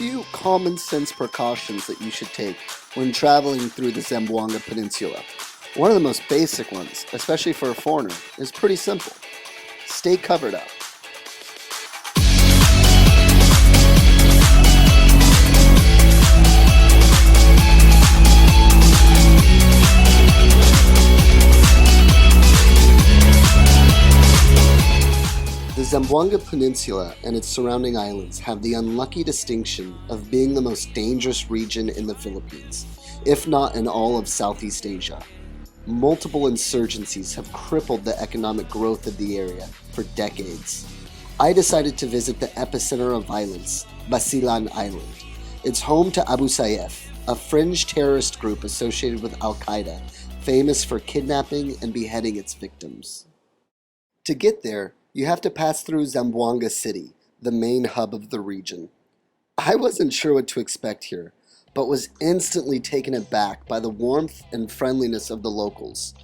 few common sense precautions that you should take when traveling through the Zamboanga Peninsula. One of the most basic ones, especially for a foreigner, is pretty simple. Stay covered up. The Zamboanga Peninsula and its surrounding islands have the unlucky distinction of being the most dangerous region in the Philippines, if not in all of Southeast Asia. Multiple insurgencies have crippled the economic growth of the area for decades. I decided to visit the epicenter of violence, Basilan Island. It's home to Abu Sayyaf, a fringe terrorist group associated with Al-Qaeda, famous for kidnapping and beheading its victims. To get there, you have to pass through Zamboanga City, the main hub of the region. I wasn't sure what to expect here, but was instantly taken aback by the warmth and friendliness of the locals.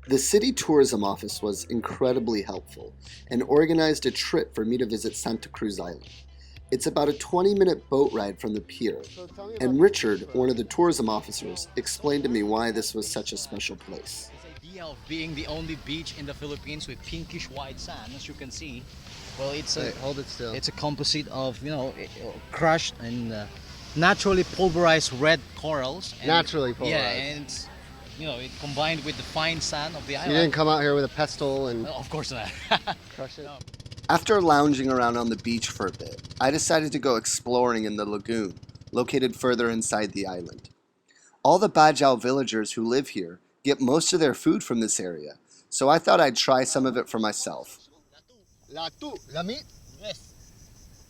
The city tourism office was incredibly helpful and organized a trip for me to visit Santa Cruz Island. It's about a 20-minute boat ride from the pier, and Richard, one of the tourism officers, explained to me why this was such a special place. Of being the only beach in the Philippines with pinkish white sand, as you can see. Well, it's a hold it still. It's a composite of crushed and naturally pulverized red corals. And, Naturally pulverized. Yeah, and it combined with the fine sand of the island. You didn't come out here with a pestle and Of course not. crush it? No. After lounging around on the beach for a bit, I decided to go exploring in the lagoon, located further inside the island. All the Bajau villagers who live here get most of their food from this area, so I thought I'd try some of it for myself. Latu, lamit? Yes.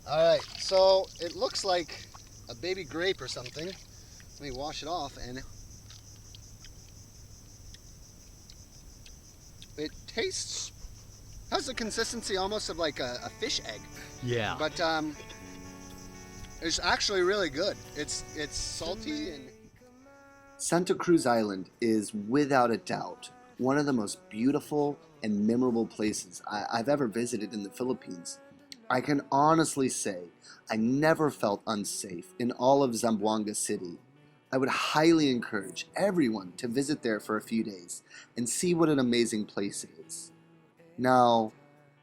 Alright, so it looks like a baby grape or something. Let me wash it off, and it has the consistency almost of like a fish egg. Yeah. But it's actually really good. It's salty and... Santa Cruz Island is, without a doubt, one of the most beautiful and memorable places I've ever visited in the Philippines. I can honestly say I never felt unsafe in all of Zamboanga City. I would highly encourage everyone to visit there for a few days and see what an amazing place it is. Now,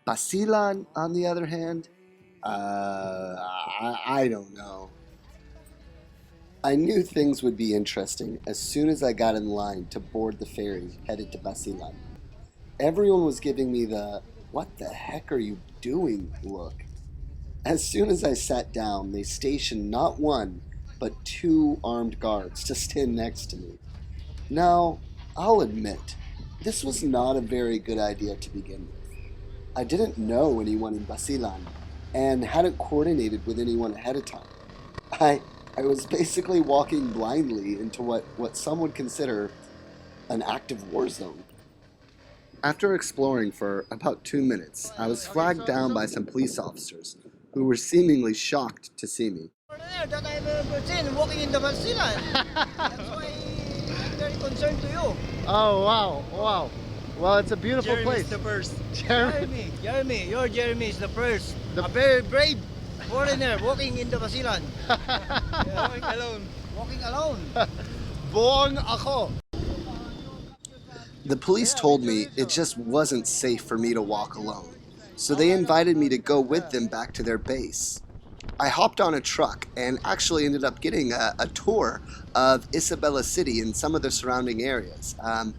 Basilan, on the other hand, I don't know. I knew things would be interesting as soon as I got in line to board the ferry headed to Basilan. Everyone was giving me the, "What the heck are you doing?" look. As soon as I sat down, they stationed not one, but 2 armed guards to stand next to me. Now, I'll admit, this was not a very good idea to begin with. I didn't know anyone in Basilan and hadn't coordinated with anyone ahead of time. I was basically walking blindly into what some would consider an active war zone. After exploring for about 2 minutes, I was flagged down by some police officers who were seemingly shocked to see me. That I've seen walking in the Basilan. That's why I'm very concerned to you. Oh, wow. Well, it's a beautiful place. The first. Jeremy. Jeremy is the first. A very brave foreigner walking in the Basilan. Walking alone. Buong ako. The police told me it just wasn't safe for me to walk alone, so they invited me to go with them back to their base. I hopped on a truck and actually ended up getting a tour of Isabela City and some of the surrounding areas. I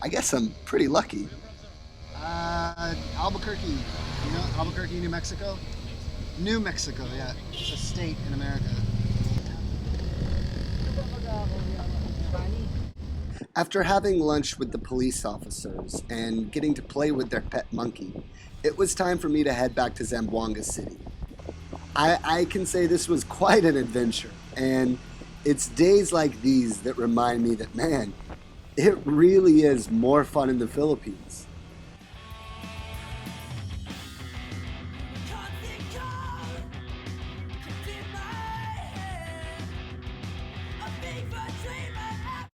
guess I'm pretty lucky. Albuquerque, Albuquerque, New Mexico? New Mexico, yeah. It's a state in America. After having lunch with the police officers and getting to play with their pet monkey, it was time for me to head back to Zamboanga City. I can say this was quite an adventure, and it's days like these that remind me that, man, it really is more fun in the Philippines.